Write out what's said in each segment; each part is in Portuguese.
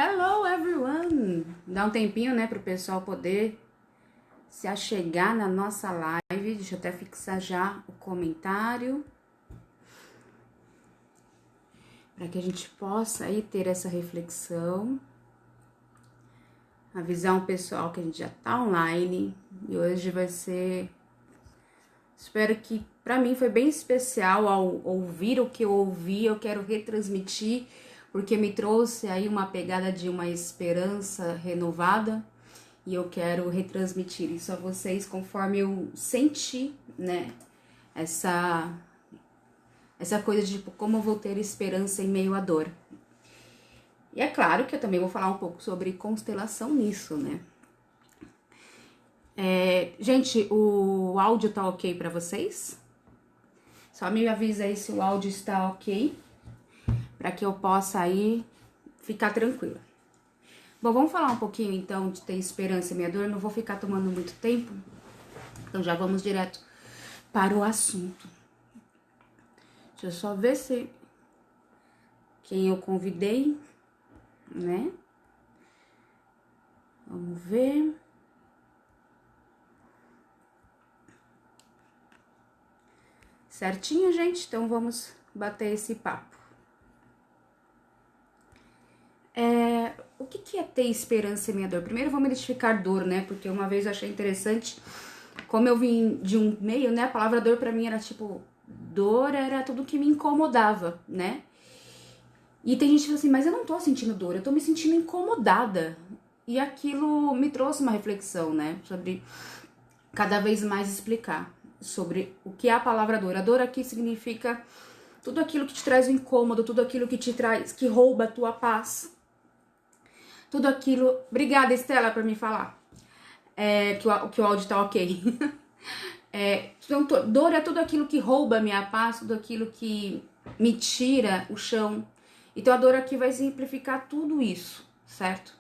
Hello everyone! Dá um tempinho, né, pro pessoal poder se achegar na nossa live. Deixa eu até fixar já o comentário. Para que a gente possa aí ter essa reflexão. Avisar o pessoal que a gente já tá online. E hoje vai ser... Espero que para mim foi bem especial ao ouvir o que eu ouvi. Eu quero retransmitir, porque me trouxe aí uma pegada de uma esperança renovada. E eu quero retransmitir isso a vocês conforme eu senti, né? Essa coisa de tipo, como eu vou ter esperança em meio à dor. E é claro que eu também vou falar um pouco sobre constelação nisso, né? Gente, o áudio tá ok pra vocês? Só me avisa aí se o áudio está ok, para que eu possa aí ficar tranquila. Bom, vamos falar um pouquinho então de ter esperança em meio à dor. Não vou ficar tomando muito tempo, então já vamos direto para o assunto. Deixa eu só ver se quem eu convidei, né? Vamos ver. Certinho, gente? Então vamos bater esse papo. O que é ter esperança em meio à dor? Primeiro vamos identificar dor, né? Porque uma vez eu achei interessante, como eu vim de um meio, né? A palavra dor pra mim era tipo, dor era tudo que me incomodava, né? E tem gente que fala assim, mas eu não tô sentindo dor, eu tô me sentindo incomodada. E aquilo me trouxe uma reflexão, né? Sobre cada vez mais explicar sobre o que é a palavra dor. A dor aqui significa tudo aquilo que te traz o incômodo, tudo aquilo que te traz, que rouba a tua paz. Tudo aquilo... Obrigada, Estela, por me falar. Que o áudio tá ok. Então, dor é tudo aquilo que rouba a minha paz, tudo aquilo que me tira o chão. Então, a dor aqui vai simplificar tudo isso, certo?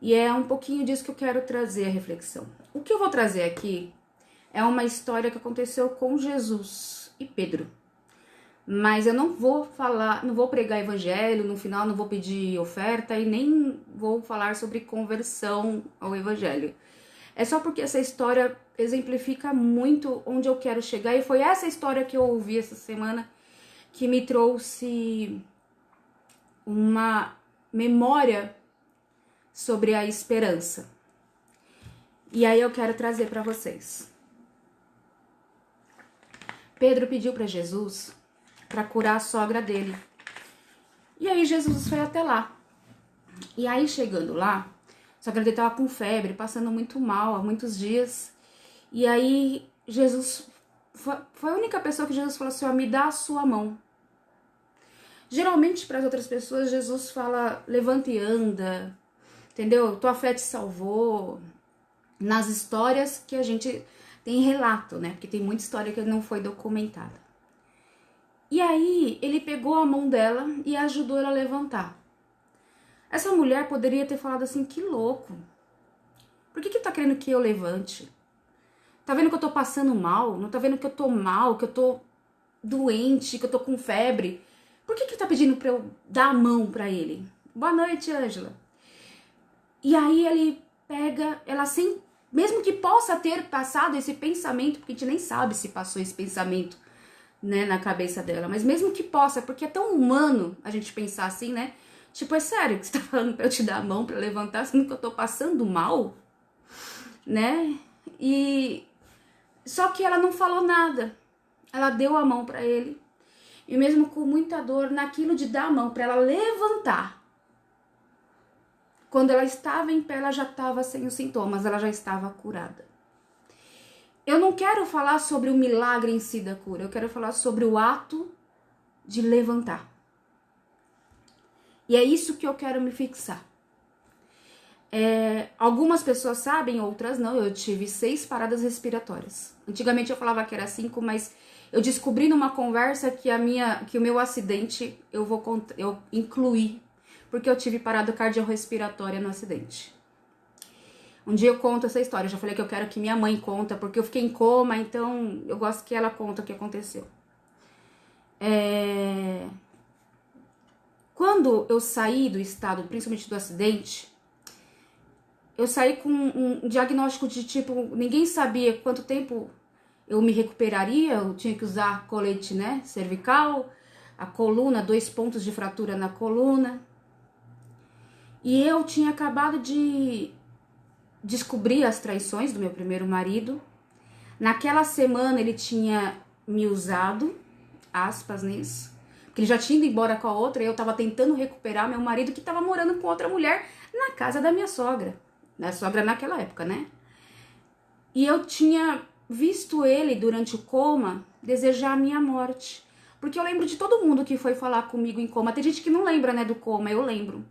E é um pouquinho disso que eu quero trazer a reflexão. O que eu vou trazer aqui é uma história que aconteceu com Jesus e Pedro. Mas eu não vou falar, não vou pregar evangelho, no final não vou pedir oferta e nem vou falar sobre conversão ao evangelho. É só porque essa história exemplifica muito onde eu quero chegar, e foi essa história que eu ouvi essa semana que me trouxe uma memória sobre a esperança. E aí eu quero trazer para vocês. Pedro pediu para Jesus para curar a sogra dele. E aí Jesus foi até lá. E aí chegando lá, a sogra dele tava com febre, passando muito mal há muitos dias. E aí Jesus foi a única pessoa que Jesus falou assim, ó, me dá a sua mão. Geralmente para as outras pessoas Jesus fala, levanta e anda, entendeu? Tua fé te salvou. Nas histórias que a gente tem relato, né? Porque tem muita história que não foi documentada. E aí, ele pegou a mão dela e ajudou ela a levantar. Essa mulher poderia ter falado assim, que louco. Por que tá querendo que eu levante? Tá vendo que eu tô passando mal? Não tá vendo que eu tô mal, que eu tô doente, que eu tô com febre? Por que tá pedindo pra eu dar a mão pra ele? Boa noite, Ângela. E aí ele pega, ela sem... Mesmo que possa ter passado esse pensamento, porque a gente nem sabe se passou esse pensamento, né, na cabeça dela, mas mesmo que possa, porque é tão humano a gente pensar assim, né? Tipo, é sério que você tá falando pra eu te dar a mão pra levantar, sendo que eu tô passando mal, né? E só que ela não falou nada. Ela deu a mão pra ele. E mesmo com muita dor, naquilo de dar a mão pra ela levantar, quando ela estava em pé, ela já estava sem os sintomas, ela já estava curada. Eu não quero falar sobre o milagre em si da cura, eu quero falar sobre o ato de levantar. E é isso que eu quero me fixar. Algumas pessoas sabem, outras não. Eu tive 6 paradas respiratórias. Antigamente eu falava que era 5, mas eu descobri numa conversa que o meu acidente eu incluí, porque eu tive parada cardiorrespiratória no acidente. Um dia eu conto essa história, eu já falei que eu quero que minha mãe conta, porque eu fiquei em coma, então eu gosto que ela conta o que aconteceu. Quando eu saí do estado, principalmente do acidente, eu saí com um diagnóstico de tipo, ninguém sabia quanto tempo eu me recuperaria, eu tinha que usar colete, né, cervical, a coluna, 2 pontos de fratura na coluna. E eu tinha acabado de descobrir as traições do meu primeiro marido. Naquela semana ele tinha me usado, aspas nisso, porque ele já tinha ido embora com a outra e eu tava tentando recuperar meu marido que tava morando com outra mulher na casa da minha sogra. Minha sogra naquela época, né? E eu tinha visto ele durante o coma desejar a minha morte. Porque eu lembro de todo mundo que foi falar comigo em coma. Tem gente que não lembra, né, do coma, eu lembro.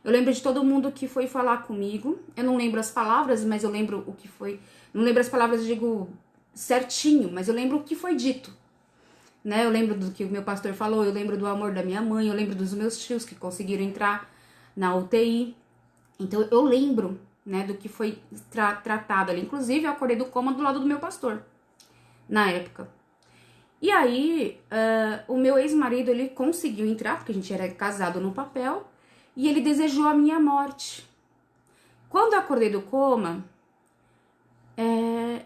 Eu lembro de todo mundo que foi falar comigo. Eu não lembro as palavras, mas eu lembro o que foi. Não lembro as palavras, eu digo certinho, mas eu lembro o que foi dito. Né? Eu lembro do que o meu pastor falou, eu lembro do amor da minha mãe, eu lembro dos meus tios que conseguiram entrar na UTI. Então eu lembro, né, do que foi tratado ali. Inclusive eu acordei do coma do lado do meu pastor, na época. E aí, o meu ex-marido, ele conseguiu entrar, porque a gente era casado no papel, e ele desejou a minha morte. Quando eu acordei do coma,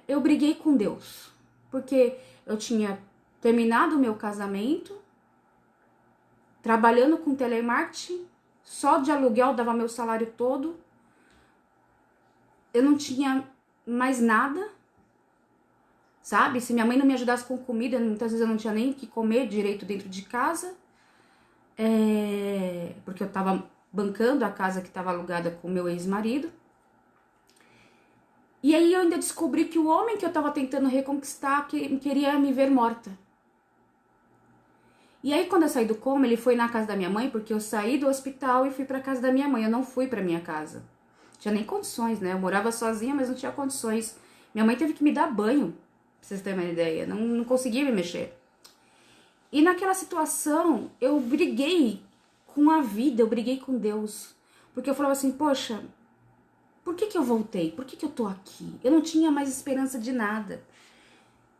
eu briguei com Deus, porque eu tinha terminado o meu casamento, trabalhando com telemarketing, só de aluguel dava meu salário todo, eu não tinha mais nada, sabe? Se minha mãe não me ajudasse com comida, muitas vezes eu não tinha nem o que comer direito dentro de casa, porque eu tava bancando a casa que estava alugada com meu ex-marido. E aí eu ainda descobri que o homem que eu tava tentando reconquistar queria me ver morta. E aí quando eu saí do coma, ele foi na casa da minha mãe, porque eu saí do hospital e fui pra casa da minha mãe, eu não fui pra minha casa. Não tinha nem condições, né? Eu morava sozinha, mas não tinha condições. Minha mãe teve que me dar banho, pra vocês terem uma ideia, não conseguia me mexer. E naquela situação, eu briguei com a vida, eu briguei com Deus. Porque eu falava assim, poxa, por que eu voltei? Por que eu tô aqui? Eu não tinha mais esperança de nada.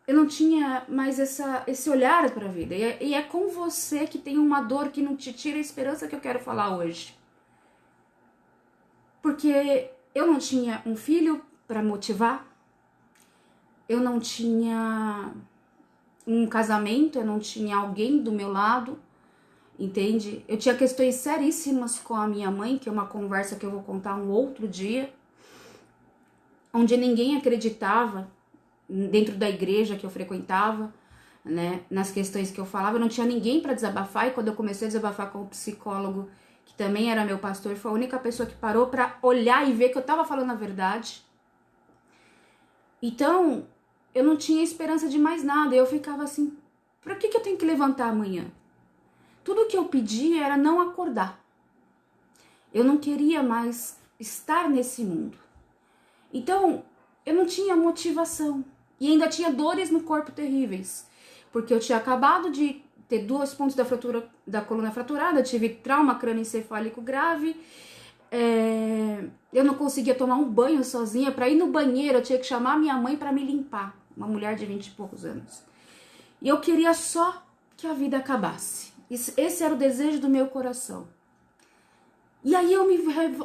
Eu não tinha mais esse olhar para a vida. E é com você que tem uma dor que não te tira a esperança que eu quero falar hoje. Porque eu não tinha um filho para motivar. Eu não tinha um casamento, eu não tinha alguém do meu lado, entende? Eu tinha questões seríssimas com a minha mãe, que é uma conversa que eu vou contar um outro dia, onde ninguém acreditava dentro da igreja que eu frequentava, né, nas questões que eu falava, eu não tinha ninguém para desabafar, e quando eu comecei a desabafar com o psicólogo, que também era meu pastor, foi a única pessoa que parou para olhar e ver que eu tava falando a verdade. Então, eu não tinha esperança de mais nada, eu ficava assim, pra que eu tenho que levantar amanhã? Tudo que eu pedia era não acordar. Eu não queria mais estar nesse mundo. Então, eu não tinha motivação. E ainda tinha dores no corpo terríveis. Porque eu tinha acabado de ter 2 pontos da coluna fraturada, tive trauma crânioencefálico grave, eu não conseguia tomar um banho sozinha. Para ir no banheiro, eu tinha que chamar minha mãe para me limpar. Uma mulher de 20 e poucos anos. E eu queria só que a vida acabasse. Esse era o desejo do meu coração. E aí eu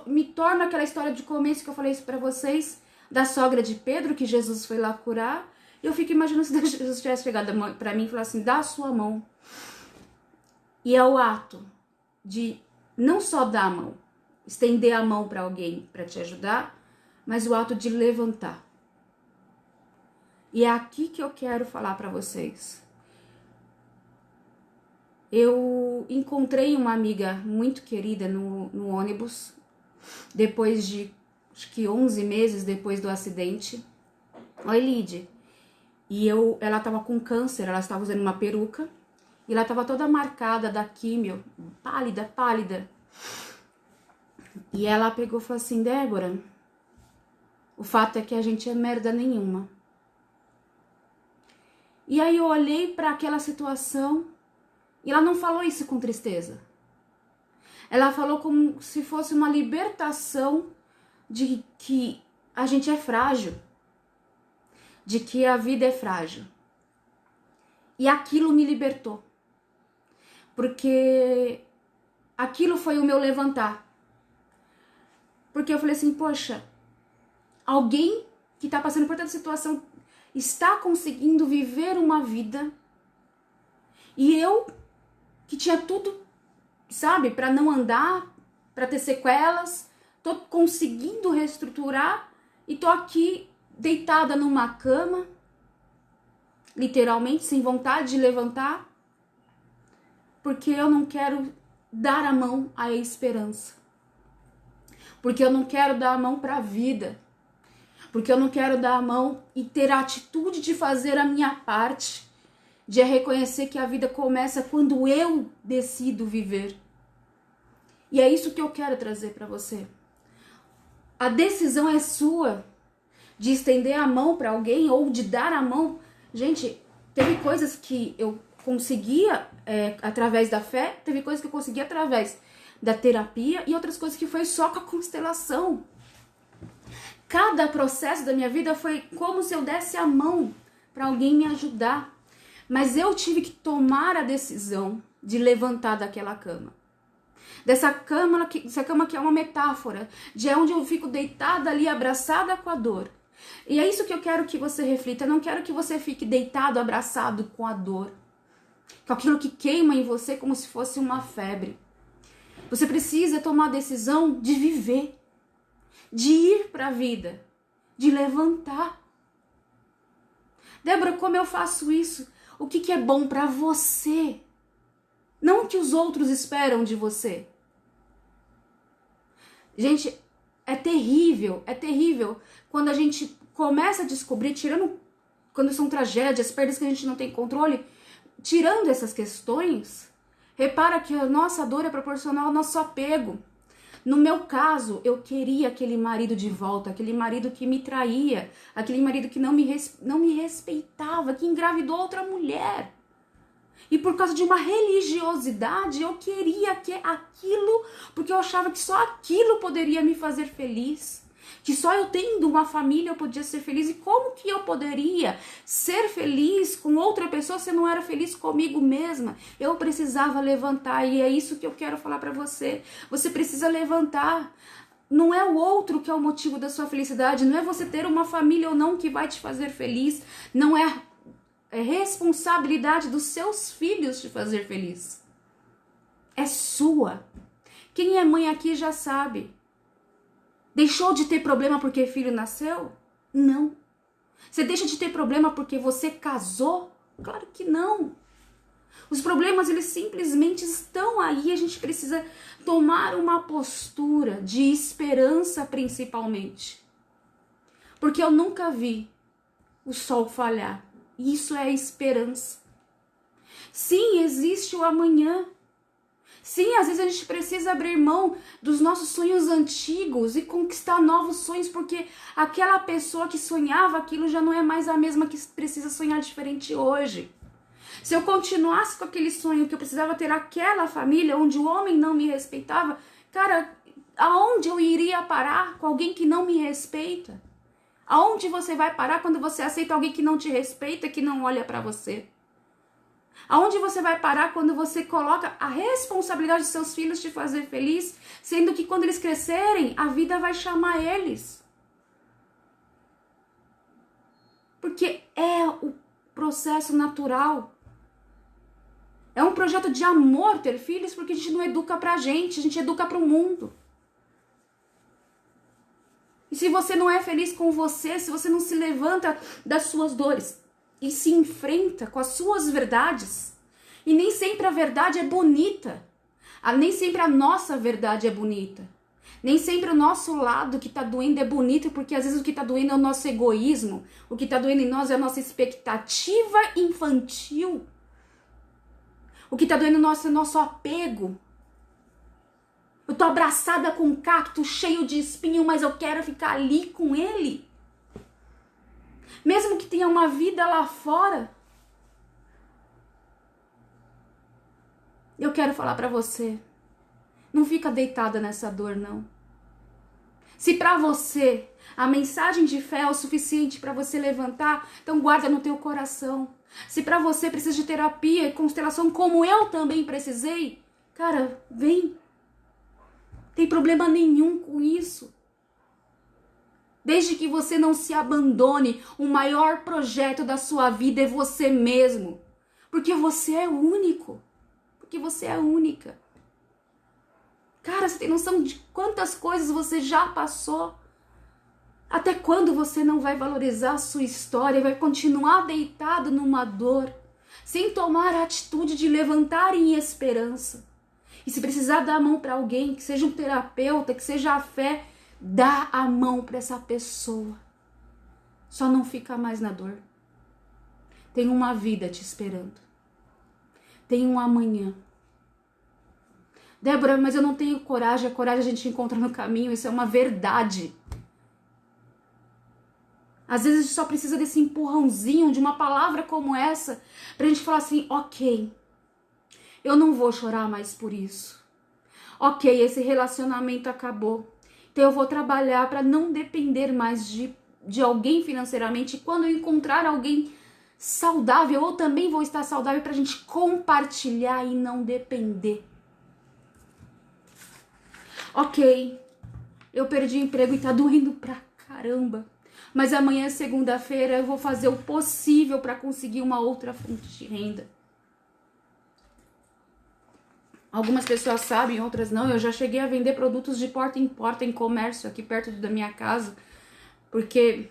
me torno aquela história de começo que eu falei isso pra vocês, da sogra de Pedro, que Jesus foi lá curar. E eu fico imaginando se Jesus tivesse chegado pra mim e falado assim, dá a sua mão. E é o ato de não só dar a mão, estender a mão pra alguém pra te ajudar, mas o ato de levantar. E é aqui que eu quero falar pra vocês. Eu encontrei uma amiga muito querida no ônibus, depois de, acho que 11 meses depois do acidente. Oi, Lid. E ela tava com câncer, ela estava usando uma peruca, e ela tava toda marcada da químio, pálida, pálida. E ela pegou e falou assim, Débora, o fato é que a gente é merda nenhuma. E aí eu olhei para aquela situação, e ela não falou isso com tristeza. Ela falou como se fosse uma libertação de que a gente é frágil, de que a vida é frágil. E aquilo me libertou. Porque aquilo foi o meu levantar. Porque eu falei assim, poxa, alguém que tá passando por tanta situação está conseguindo viver uma vida e eu, que tinha tudo, sabe, para não andar, para ter sequelas, tô conseguindo reestruturar e tô aqui deitada numa cama, literalmente, sem vontade de levantar, porque eu não quero dar a mão à esperança. Porque eu não quero dar a mão para a vida. Porque eu não quero dar a mão e ter a atitude de fazer a minha parte, de reconhecer que a vida começa quando eu decido viver. E é isso que eu quero trazer para você. A decisão é sua de estender a mão para alguém ou de dar a mão. Gente, teve coisas que eu conseguia através da fé, teve coisas que eu conseguia através da terapia e outras coisas que foi só com a constelação. Cada processo da minha vida foi como se eu desse a mão para alguém me ajudar. Mas eu tive que tomar a decisão de levantar daquela cama. Dessa cama que é uma metáfora, de onde eu fico deitada ali, abraçada com a dor. E é isso que eu quero que você reflita. Eu não quero que você fique deitado, abraçado com a dor. Com aquilo que queima em você como se fosse uma febre. Você precisa tomar a decisão de viver. De ir para a vida. De levantar. Débora, como eu faço isso? O que é bom para você? Não o que os outros esperam de você. Gente, é terrível quando a gente começa a descobrir, quando são tragédias, perdas que a gente não tem controle, tirando essas questões, repara que a nossa dor é proporcional ao nosso apego. No meu caso, eu queria aquele marido de volta, aquele marido que me traía, aquele marido que não me respeitava, que engravidou outra mulher. E por causa de uma religiosidade, eu queria aquilo, porque eu achava que só aquilo poderia me fazer feliz. Que só eu tendo uma família eu podia ser feliz. E como que eu poderia ser feliz com outra pessoa se eu não era feliz comigo mesma? Eu precisava levantar e é isso que eu quero falar pra você. Você precisa levantar. Não é o outro que é o motivo da sua felicidade. Não é você ter uma família ou não que vai te fazer feliz. Não é responsabilidade dos seus filhos te fazer feliz. É sua. Quem é mãe aqui já sabe. Deixou de ter problema porque filho nasceu? Não. Você deixa de ter problema porque você casou? Claro que não. Os problemas, eles simplesmente estão aí. A gente precisa tomar uma postura de esperança, principalmente. Porque eu nunca vi o sol falhar. Isso é esperança. Sim, existe o amanhã. Sim, às vezes a gente precisa abrir mão dos nossos sonhos antigos e conquistar novos sonhos, porque aquela pessoa que sonhava aquilo já não é mais a mesma que precisa sonhar diferente hoje. Se eu continuasse com aquele sonho que eu precisava ter aquela família onde o homem não me respeitava, cara, aonde eu iria parar com alguém que não me respeita? Aonde você vai parar quando você aceita alguém que não te respeita, que não olha pra você? Aonde você vai parar quando você coloca a responsabilidade dos seus filhos de fazer feliz, sendo que quando eles crescerem, a vida vai chamar eles? Porque é o processo natural. É um projeto de amor ter filhos, porque a gente não educa pra gente, a gente educa pro mundo. E se você não é feliz com você, se você não se levanta das suas dores e se enfrenta com as suas verdades, e nem sempre a verdade é bonita, nem sempre a nossa verdade é bonita, nem sempre o nosso lado que tá doendo é bonito, porque às vezes o que tá doendo é o nosso egoísmo, o que tá doendo em nós é a nossa expectativa infantil, o que tá doendo em nós é o nosso apego. Eu tô abraçada com um cacto cheio de espinho, mas eu quero ficar ali com ele. Mesmo que tenha uma vida lá fora. Eu quero falar pra você. Não fica deitada nessa dor, não. Se pra você a mensagem de fé é o suficiente pra você levantar, então guarda no teu coração. Se pra você precisa de terapia e constelação, como eu também precisei, cara, vem. Tem problema nenhum com isso. Desde que você não se abandone, o maior projeto da sua vida é você mesmo. Porque você é único. Porque você é única. Cara, você tem noção de quantas coisas você já passou? Até quando você não vai valorizar a sua história e vai continuar deitado numa dor, sem tomar a atitude de levantar em esperança? E se precisar dar a mão para alguém, que seja um terapeuta, que seja a fé, dá a mão para essa pessoa. Só não fica mais na dor. Tem uma vida te esperando. Tem um amanhã. Débora, mas eu não tenho coragem. A coragem a gente encontra no caminho. Isso é uma verdade. Às vezes a gente só precisa desse empurrãozinho, de uma palavra como essa, pra gente falar assim, ok, eu não vou chorar mais por isso. Ok, esse relacionamento acabou. Então eu vou trabalhar para não depender mais de alguém financeiramente. E quando eu encontrar alguém saudável, eu também vou estar saudável pra gente compartilhar e não depender. Ok, eu perdi o emprego e tá doendo pra caramba. Mas amanhã, segunda-feira, eu vou fazer o possível para conseguir uma outra fonte de renda. Algumas pessoas sabem, outras não. Eu já cheguei a vender produtos de porta em comércio aqui perto da minha casa. Porque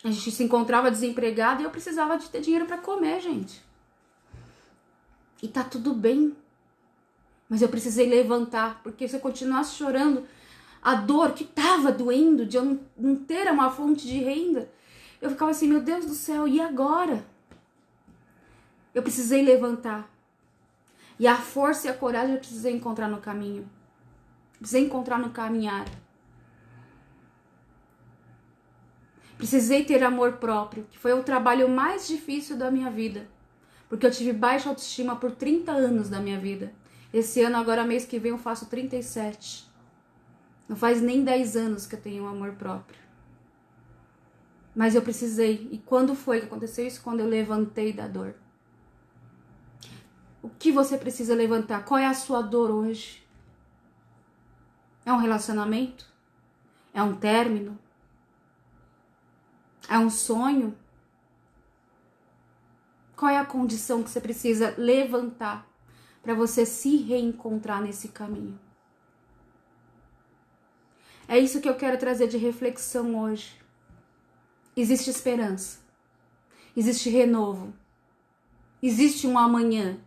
a gente se encontrava desempregado e eu precisava de ter dinheiro para comer, gente. E tá tudo bem. Mas eu precisei levantar, porque se eu continuasse chorando a dor que tava doendo de eu não ter uma fonte de renda, eu ficava assim, meu Deus do céu, e agora? Eu precisei levantar. E a força e a coragem eu precisei encontrar no caminho. Precisei encontrar no caminhar. Precisei ter amor próprio, que foi o trabalho mais difícil da minha vida. Porque eu tive baixa autoestima por 30 anos da minha vida. Esse ano, agora mês que vem, eu faço 37. Não faz nem 10 anos que eu tenho um amor próprio. Mas eu precisei. E quando foi que aconteceu isso? Quando eu levantei da dor. O que você precisa levantar? Qual é a sua dor hoje? É um relacionamento? É um término? É um sonho? Qual é a condição que você precisa levantar para você se reencontrar nesse caminho? É isso que eu quero trazer de reflexão hoje. Existe esperança. Existe renovo. Existe um amanhã.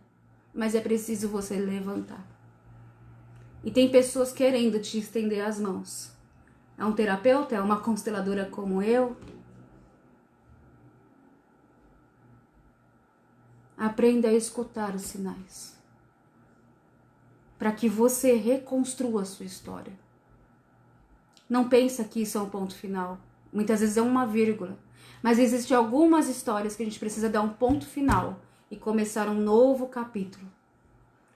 Mas é preciso você levantar. E tem pessoas querendo te estender as mãos. É um terapeuta? É uma consteladora como eu? Aprenda a escutar os sinais. Para que você reconstrua a sua história. Não pensa que isso é um ponto final. Muitas vezes é uma vírgula. Mas existem algumas histórias que a gente precisa dar um ponto final e começar um novo capítulo.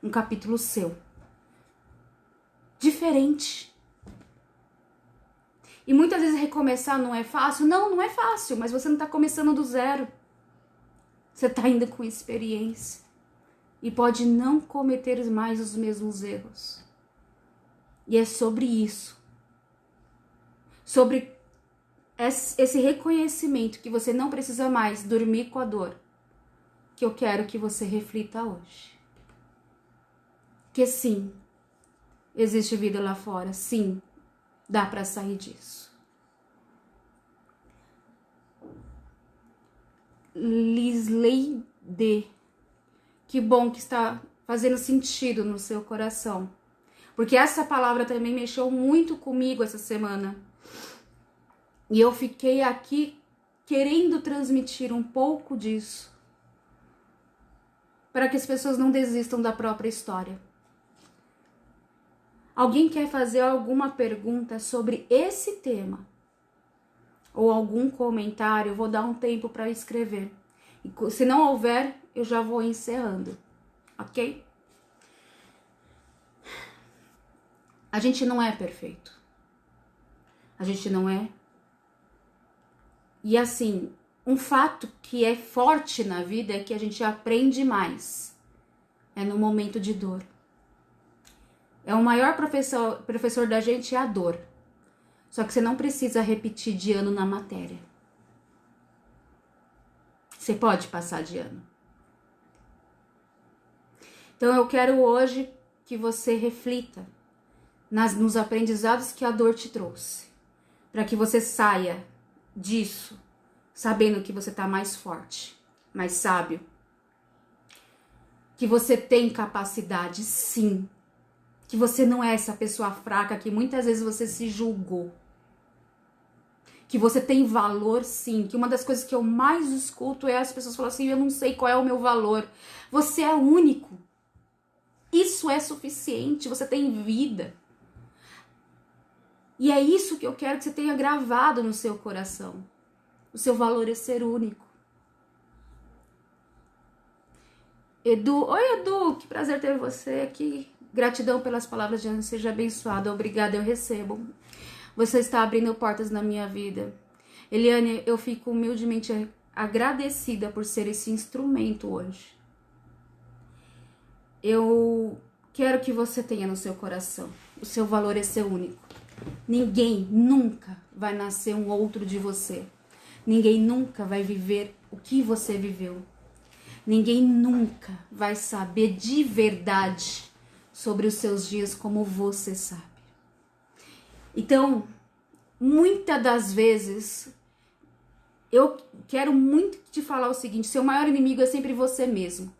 Um capítulo seu. Diferente. E muitas vezes recomeçar não é fácil. Não, não é fácil, mas você não está começando do zero. Você está indo com experiência. E pode não cometer mais os mesmos erros. E é sobre isso. Sobre esse reconhecimento que você não precisa mais dormir com a dor, que eu quero que você reflita hoje. Que sim, existe vida lá fora, sim, dá para sair disso. Lisley D. Que bom que está fazendo sentido no seu coração. Porque essa palavra também mexeu muito comigo essa semana. E eu fiquei aqui querendo transmitir um pouco disso. Para que as pessoas não desistam da própria história. Alguém quer fazer alguma pergunta sobre esse tema? Ou algum comentário? Eu vou dar um tempo para escrever. E se não houver, eu já vou encerrando. Ok? A gente não é perfeito. A gente não é. E assim, um fato que é forte na vida é que a gente aprende mais. É no momento de dor. É o maior professor da gente é a dor. Só que você não precisa repetir de ano na matéria. Você pode passar de ano. Então eu quero hoje que você reflita nos aprendizados que a dor te trouxe. Para que você saia disso sabendo que você está mais forte, mais sábio. Que você tem capacidade, sim. Que você não é essa pessoa fraca que muitas vezes você se julgou. Que você tem valor, sim. Que uma das coisas que eu mais escuto é as pessoas falando assim, eu não sei qual é o meu valor. Você é único. Isso é suficiente. Você tem vida. E é isso que eu quero que você tenha gravado no seu coração. O seu valor é ser único. Edu, oi Edu, que prazer ter você aqui. Gratidão pelas palavras de Ana, seja abençoada. Obrigada, eu recebo. Você está abrindo portas na minha vida. Eliane, eu fico humildemente agradecida por ser esse instrumento hoje. Eu quero que você tenha no seu coração. O seu valor é ser único. Ninguém nunca vai nascer um outro de você. Ninguém nunca vai viver o que você viveu. Ninguém nunca vai saber de verdade sobre os seus dias como você sabe. Então, muitas das vezes, eu quero muito te falar o seguinte, seu maior inimigo é sempre você mesmo.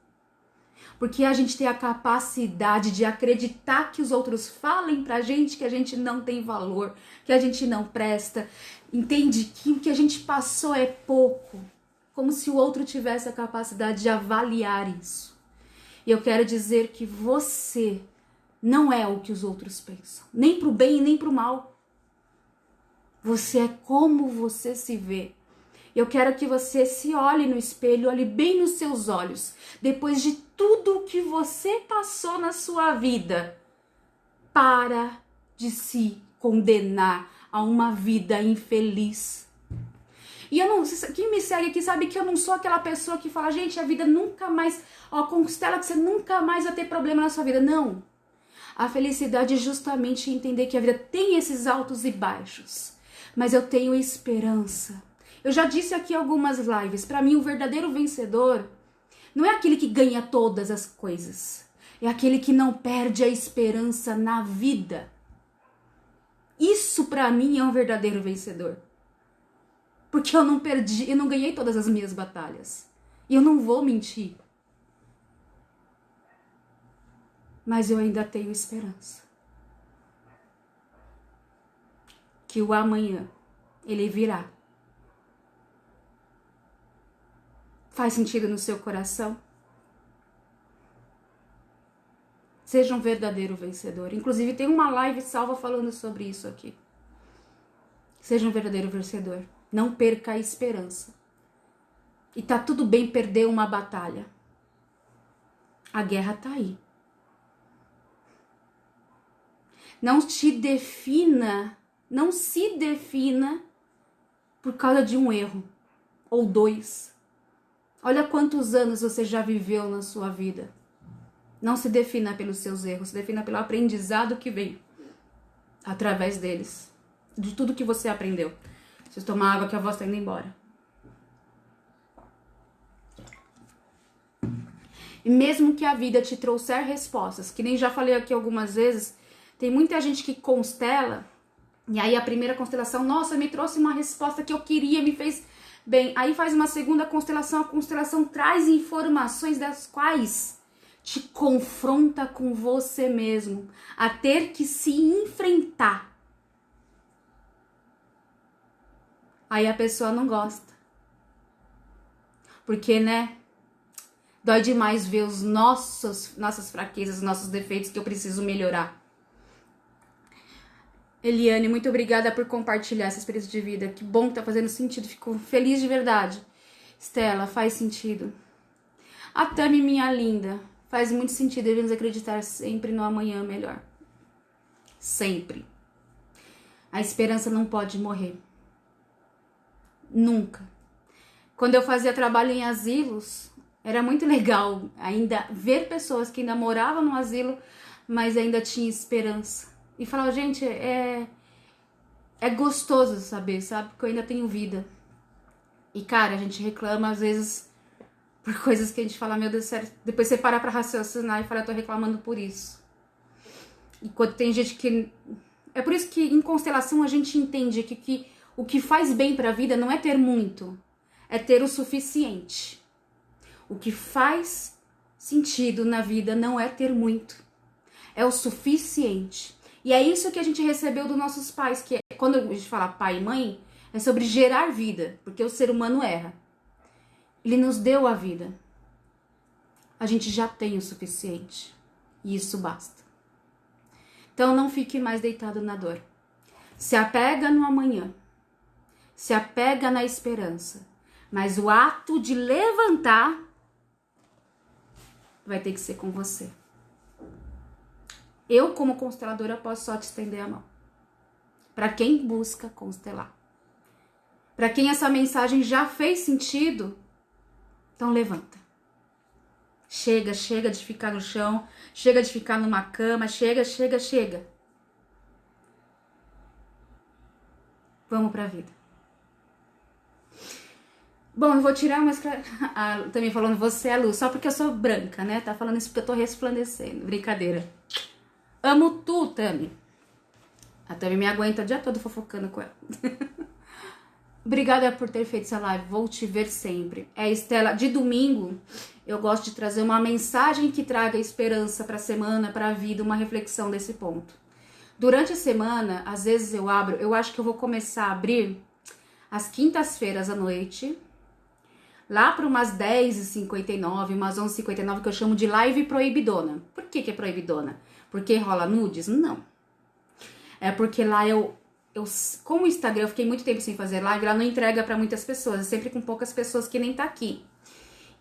Porque a gente tem a capacidade de acreditar que os outros falem pra gente que a gente não tem valor, que a gente não presta, entende? Que o que a gente passou é pouco. Como se o outro tivesse a capacidade de avaliar isso. E eu quero dizer que você não é o que os outros pensam. Nem pro bem e nem pro mal. Você é como você se vê. Eu quero que você se olhe no espelho, olhe bem nos seus olhos. Depois de tudo que você passou na sua vida. Para de se condenar a uma vida infeliz. E eu não, quem me segue aqui sabe que eu não sou aquela pessoa que fala, gente, a vida nunca mais, constela que você nunca mais vai ter problema na sua vida. Não. A felicidade é justamente entender que a vida tem esses altos e baixos. Mas eu tenho esperança. Eu já disse aqui algumas lives, para mim o verdadeiro vencedor não é aquele que ganha todas as coisas. É aquele que não perde a esperança na vida. Isso para mim é um verdadeiro vencedor. Porque eu não perdi, eu não ganhei todas as minhas batalhas. E eu não vou mentir. Mas eu ainda tenho esperança. Que o amanhã, ele virá. Faz sentido no seu coração? Seja um verdadeiro vencedor. Inclusive tem uma live salva falando sobre isso aqui. Seja um verdadeiro vencedor. Não perca a esperança. E tá tudo bem perder uma batalha. A guerra tá aí. Não se defina por causa de um erro ou dois. Olha quantos anos você já viveu na sua vida. Não se defina pelos seus erros, se defina pelo aprendizado que vem através deles. De tudo que você aprendeu. Preciso tomar água que a voz tá indo embora. E mesmo que a vida te trouxer respostas, que nem já falei aqui algumas vezes, tem muita gente que constela, e aí a primeira constelação, nossa, me trouxe uma resposta que eu queria, me fez bem. Aí faz uma segunda constelação, a constelação traz informações das quais te confronta com você mesmo, a ter que se enfrentar. Aí a pessoa não gosta. Porque, né? Dói demais ver os nossas fraquezas, nossos defeitos que eu preciso melhorar. Eliane, muito obrigada por compartilhar essa experiência de vida. Que bom que tá fazendo sentido. Fico feliz de verdade. Estela, faz sentido. A Tami, minha linda. Faz muito sentido. Devemos acreditar sempre no amanhã melhor. Sempre. A esperança não pode morrer. Nunca. Quando eu fazia trabalho em asilos, era muito legal ainda ver pessoas que ainda moravam no asilo mas ainda tinha esperança. E falava, gente, é gostoso saber, sabe? Porque eu ainda tenho vida. E, cara, a gente reclama, às vezes, por coisas que a gente fala, meu Deus do céu. Depois você para pra raciocinar e fala, eu tô reclamando por isso. E quando tem gente que... É por isso que em constelação a gente entende que o que faz bem pra vida não é ter muito, é ter o suficiente. O que faz sentido na vida não é ter muito, é o suficiente. E é isso que a gente recebeu dos nossos pais, que quando a gente fala pai e mãe, é sobre gerar vida, porque o ser humano erra. Ele nos deu a vida. A gente já tem o suficiente. E isso basta. Então não fique mais deitado na dor. Se apega no amanhã. Se apega na esperança. Mas o ato de levantar vai ter que ser com você. Eu, como consteladora, posso só te estender a mão. Para quem busca constelar. Para quem essa mensagem já fez sentido, então levanta. Chega de ficar no chão, chega de ficar numa cama, chega. Vamos pra vida. Bom, eu vou tirar uma também falando você é luz, só porque eu sou branca, né? Tá falando isso porque eu tô resplandecendo. Brincadeira. Amo tu, Tami. A Tami me aguenta o dia todo fofocando com ela. Obrigada por ter feito essa live. Vou te ver sempre. Estela, de domingo, eu gosto de trazer uma mensagem que traga esperança pra semana, pra vida, uma reflexão desse ponto. Durante a semana, às vezes eu acho que eu vou começar a abrir às quintas-feiras à noite, lá para umas 10h59, umas 11h59, que eu chamo de live proibidona. Por que é proibidona? Porque rola nudes? Não. É porque lá eu com o Instagram, eu fiquei muito tempo sem fazer live, lá não entrega para muitas pessoas, é sempre com poucas pessoas que nem tá aqui.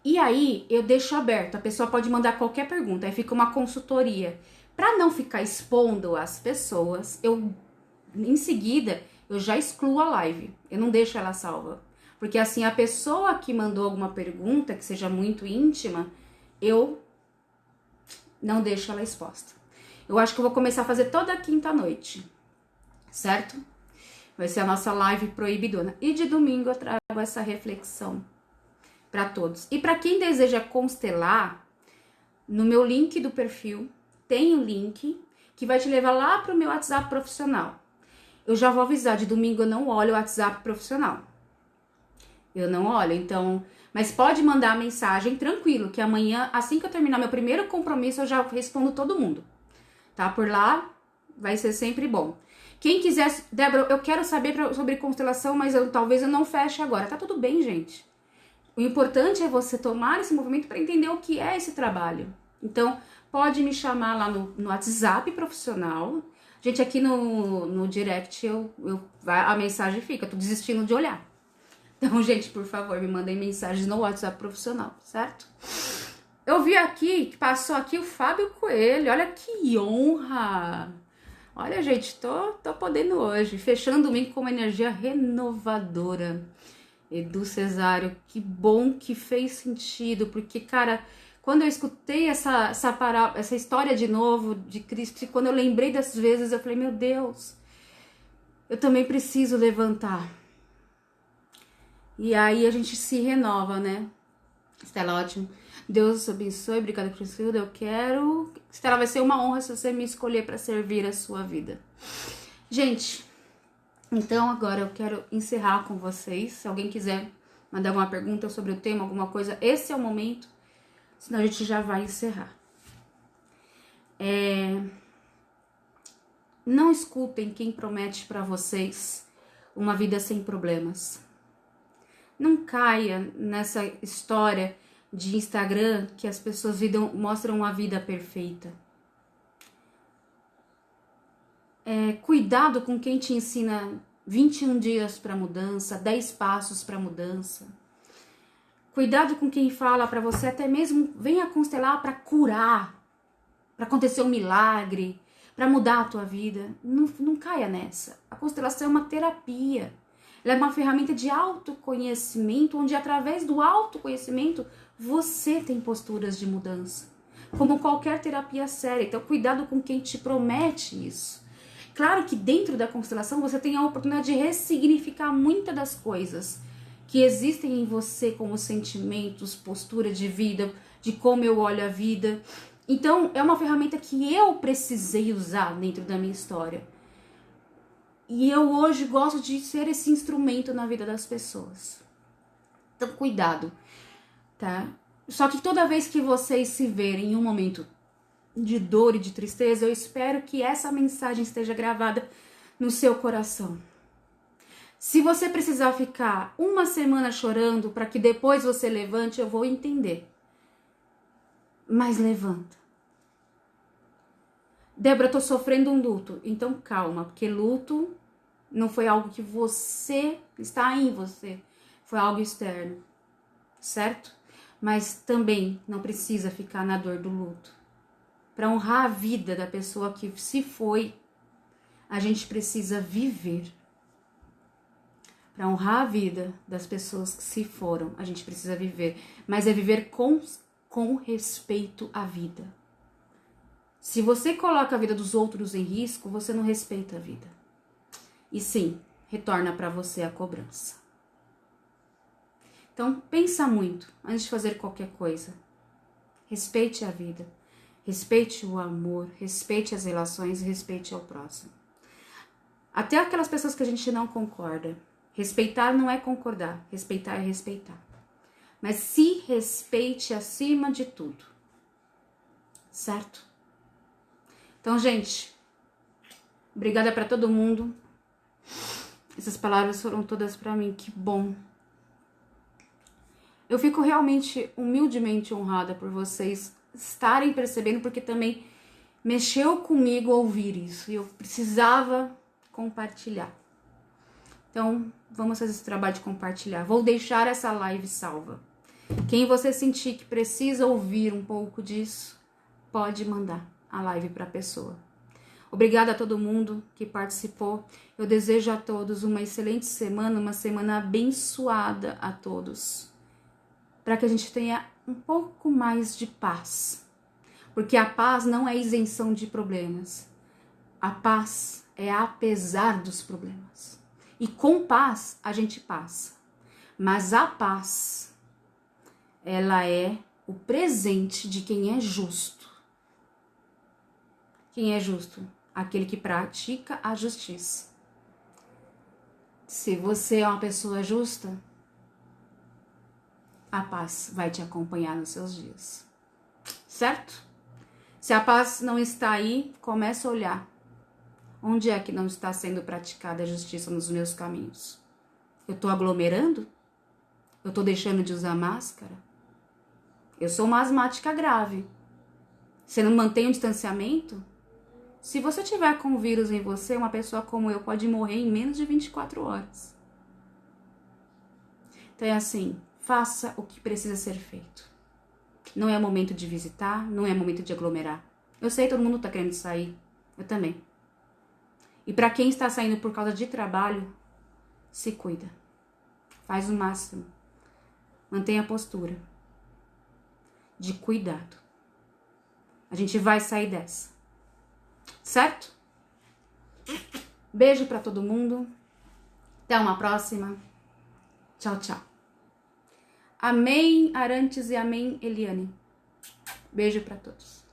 E aí, eu deixo aberto, a pessoa pode mandar qualquer pergunta, aí fica uma consultoria. Para não ficar expondo as pessoas, em seguida, eu já excluo a live, eu não deixo ela salva. Porque assim, a pessoa que mandou alguma pergunta, que seja muito íntima, eu não deixo ela exposta. Eu acho que eu vou começar a fazer toda quinta-noite, certo? Vai ser a nossa live proibidona. E de domingo eu trago essa reflexão para todos. E para quem deseja constelar, no meu link do perfil, tem um link que vai te levar lá pro meu WhatsApp profissional. Eu já vou avisar, de domingo eu não olho o WhatsApp profissional. Eu não olho, então... Mas pode mandar a mensagem tranquilo, que amanhã, assim que eu terminar meu primeiro compromisso, eu já respondo todo mundo. Tá? Por lá, vai ser sempre bom. Quem quiser... Débora, eu quero saber sobre constelação, mas talvez eu não feche agora. Tá tudo bem, gente. O importante é você tomar esse movimento para entender o que é esse trabalho. Então, pode me chamar lá no WhatsApp profissional. Gente, aqui no direct a mensagem fica, eu tô desistindo de olhar. Então, gente, por favor, me mandem mensagens no WhatsApp profissional, certo? Eu vi aqui, que passou aqui o Fábio Coelho, olha que honra! Olha, gente, tô podendo hoje, fechando o domingo com uma energia renovadora. Edu Cesário, que bom que fez sentido, porque, cara, quando eu escutei essa história de novo de Cristo, e quando eu lembrei dessas vezes, eu falei, meu Deus, eu também preciso levantar. E aí a gente se renova, né? Estela, ótimo. Deus abençoe, obrigada por isso. Eu quero... Estela, vai ser uma honra se você me escolher para servir a sua vida. Gente, então agora eu quero encerrar com vocês. Se alguém quiser mandar alguma pergunta sobre o tema, alguma coisa, esse é o momento. Senão a gente já vai encerrar. Não escutem quem promete para vocês uma vida sem problemas. Não caia nessa história de Instagram que as pessoas mostram uma vida perfeita. Cuidado com quem te ensina 21 dias para mudança, 10 passos para mudança. Cuidado com quem fala para você até mesmo venha constelar para curar, para acontecer um milagre, para mudar a tua vida. Não caia nessa. A constelação é uma terapia. Ela é uma ferramenta de autoconhecimento, onde através do autoconhecimento você tem posturas de mudança. como qualquer terapia séria. Então, cuidado com quem te promete isso. Claro que dentro da constelação você tem a oportunidade de ressignificar muitas das coisas que existem em você, como sentimentos, postura de vida, de como eu olho a vida. Então, é uma ferramenta que eu precisei usar dentro da minha história. E eu hoje gosto de ser esse instrumento na vida das pessoas. Então, cuidado, tá? Só que toda vez que vocês se verem em um momento de dor e de tristeza, eu espero que essa mensagem esteja gravada no seu coração. Se você precisar ficar uma semana chorando para que depois você levante, eu vou entender. Mas levanta. Débora, eu tô sofrendo um luto. Então calma, porque luto não foi algo que você está em você, foi algo externo, certo? Mas também não precisa ficar na dor do luto. Para honrar a vida da pessoa que se foi, a gente precisa viver. Para honrar a vida das pessoas que se foram, a gente precisa viver. Mas é viver com respeito à vida. Se você coloca a vida dos outros em risco, você não respeita a vida. E sim, retorna para você a cobrança. Então, pensa muito antes de fazer qualquer coisa. Respeite a vida. Respeite o amor, respeite as relações, respeite ao próximo. Até aquelas pessoas que a gente não concorda. Respeitar não é concordar, respeitar é respeitar. Mas se respeite acima de tudo. Certo? Então, gente, obrigada para todo mundo. Essas palavras foram todas para mim, que bom. Eu fico realmente humildemente honrada por vocês estarem percebendo, porque também mexeu comigo ouvir isso e eu precisava compartilhar. Então, vamos fazer esse trabalho de compartilhar. Vou deixar essa live salva. Quem você sentir que precisa ouvir um pouco disso, pode mandar a live para a pessoa. Obrigada a todo mundo que participou. Eu desejo a todos uma excelente semana, uma semana abençoada a todos, para que a gente tenha um pouco mais de paz. Porque a paz não é isenção de problemas. A paz é apesar dos problemas. E com paz a gente passa. Mas a paz, ela é o presente de quem é justo. Quem é justo? Aquele que pratica a justiça. Se você é uma pessoa justa, a paz vai te acompanhar nos seus dias. Certo? Se a paz não está aí, comece a olhar. Onde é que não está sendo praticada a justiça nos meus caminhos? Eu estou aglomerando? Eu estou deixando de usar máscara? Eu sou uma asmática grave. Você não mantém um distanciamento? Se você tiver com vírus em você, uma pessoa como eu pode morrer em menos de 24 horas. Então é assim, faça o que precisa ser feito. Não é momento de visitar, não é momento de aglomerar. Eu sei, todo mundo tá querendo sair. Eu também. E para quem está saindo por causa de trabalho, se cuida. Faz o máximo. Mantenha a postura de cuidado. A gente vai sair dessa. Certo? Beijo para todo mundo. Até uma próxima. Tchau, tchau. Amém, Arantes, e amém, Eliane. Beijo para todos.